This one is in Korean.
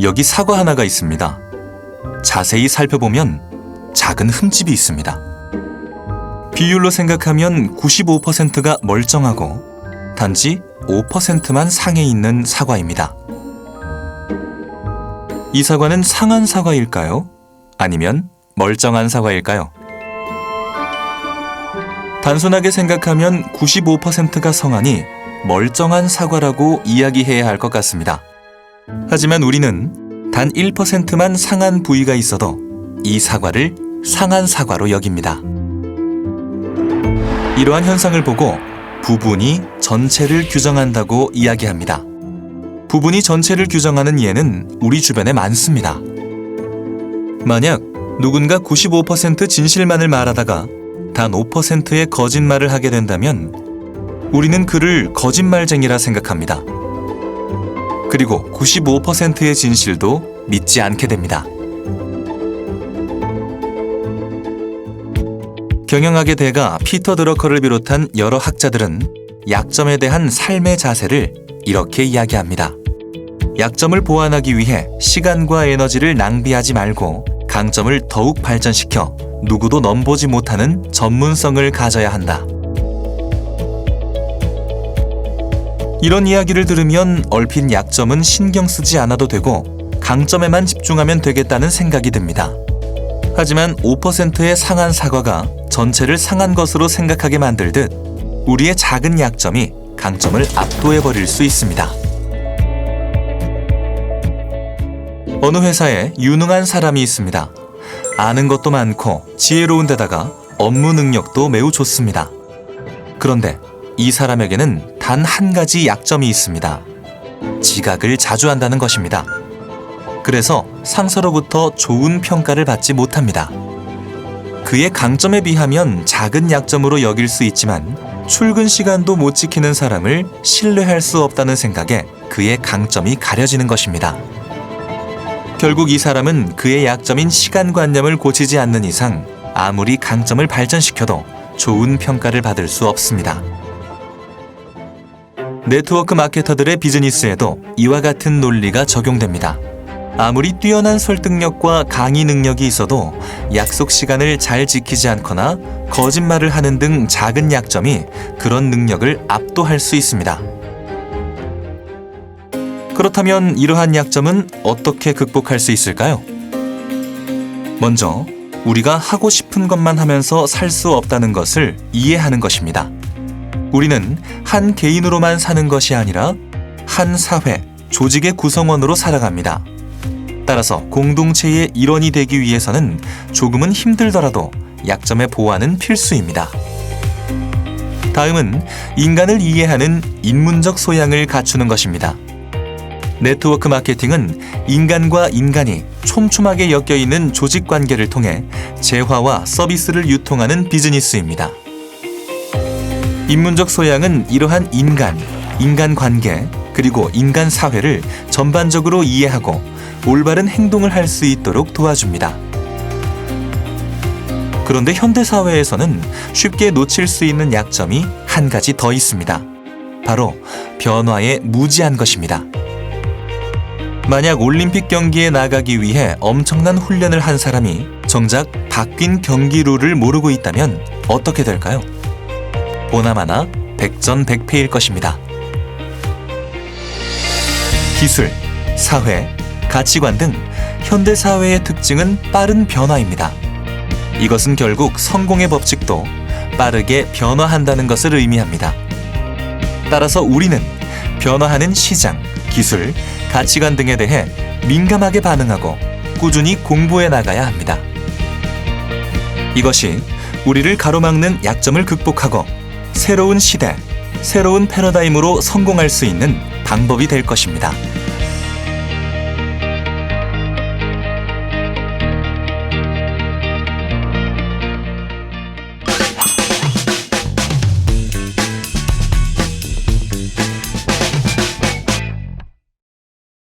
여기 사과 하나가 있습니다. 자세히 살펴보면 작은 흠집이 있습니다. 비율로 생각하면 95%가 멀쩡하고 단지 5%만 상해 있는 사과입니다. 이 사과는 상한 사과일까요? 아니면 멀쩡한 사과일까요? 단순하게 생각하면 95%가 성하니 멀쩡한 사과라고 이야기해야 할 것 같습니다. 하지만 우리는 단 1%만 상한 부위가 있어도 이 사과를 상한 사과로 여깁니다. 이러한 현상을 보고 부분이 전체를 규정한다고 이야기합니다. 부분이 전체를 규정하는 예는 우리 주변에 많습니다. 만약 누군가 95% 진실만을 말하다가 단 5%의 거짓말을 하게 된다면 우리는 그를 거짓말쟁이라 생각합니다. 그리고 95%의 진실도 믿지 않게 됩니다. 경영학의 대가 피터 드러커를 비롯한 여러 학자들은 약점에 대한 삶의 자세를 이렇게 이야기합니다. 약점을 보완하기 위해 시간과 에너지를 낭비하지 말고 강점을 더욱 발전시켜 누구도 넘보지 못하는 전문성을 가져야 한다. 이런 이야기를 들으면 얼핏 약점은 신경 쓰지 않아도 되고 강점에만 집중하면 되겠다는 생각이 듭니다. 하지만 5%의 상한 사과가 전체를 상한 것으로 생각하게 만들듯 우리의 작은 약점이 강점을 압도해버릴 수 있습니다. 어느 회사에 유능한 사람이 있습니다. 아는 것도 많고 지혜로운 데다가 업무 능력도 매우 좋습니다. 그런데 이 사람에게는 단 한 가지 약점이 있습니다. 지각을 자주 한다는 것입니다. 그래서 상사로부터 좋은 평가를 받지 못합니다. 그의 강점에 비하면 작은 약점으로 여길 수 있지만 출근 시간도 못 지키는 사람을 신뢰할 수 없다는 생각에 그의 강점이 가려지는 것입니다. 결국 이 사람은 그의 약점인 시간관념을 고치지 않는 이상 아무리 강점을 발전시켜도 좋은 평가를 받을 수 없습니다. 네트워크 마케터들의 비즈니스에도 이와 같은 논리가 적용됩니다. 아무리 뛰어난 설득력과 강의 능력이 있어도 약속 시간을 잘 지키지 않거나 거짓말을 하는 등 작은 약점이 그런 능력을 압도할 수 있습니다. 그렇다면 이러한 약점은 어떻게 극복할 수 있을까요? 먼저 우리가 하고 싶은 것만 하면서 살 수 없다는 것을 이해하는 것입니다. 우리는 한 개인으로만 사는 것이 아니라 한 사회, 조직의 구성원으로 살아갑니다. 따라서 공동체의 일원이 되기 위해서는 조금은 힘들더라도 약점의 보완은 필수입니다. 다음은 인간을 이해하는 인문적 소양을 갖추는 것입니다. 네트워크 마케팅은 인간과 인간이 촘촘하게 엮여있는 조직 관계를 통해 재화와 서비스를 유통하는 비즈니스입니다. 인문적 소양은 이러한 인간 관계, 그리고 인간 사회를 전반적으로 이해하고 올바른 행동을 할 수 있도록 도와줍니다. 그런데 현대 사회에서는 쉽게 놓칠 수 있는 약점이 한 가지 더 있습니다. 바로 변화에 무지한 것입니다. 만약 올림픽 경기에 나가기 위해 엄청난 훈련을 한 사람이 정작 바뀐 경기 룰을 모르고 있다면 어떻게 될까요? 보나마나 백전백패일 것입니다. 기술, 사회, 가치관 등 현대 사회의 특징은 빠른 변화입니다. 이것은 결국 성공의 법칙도 빠르게 변화한다는 것을 의미합니다. 따라서 우리는 변화하는 시장, 기술, 가치관 등에 대해 민감하게 반응하고 꾸준히 공부해 나가야 합니다. 이것이 우리를 가로막는 약점을 극복하고 새로운 시대, 새로운 패러다임으로 성공할 수 있는 방법이 될 것입니다.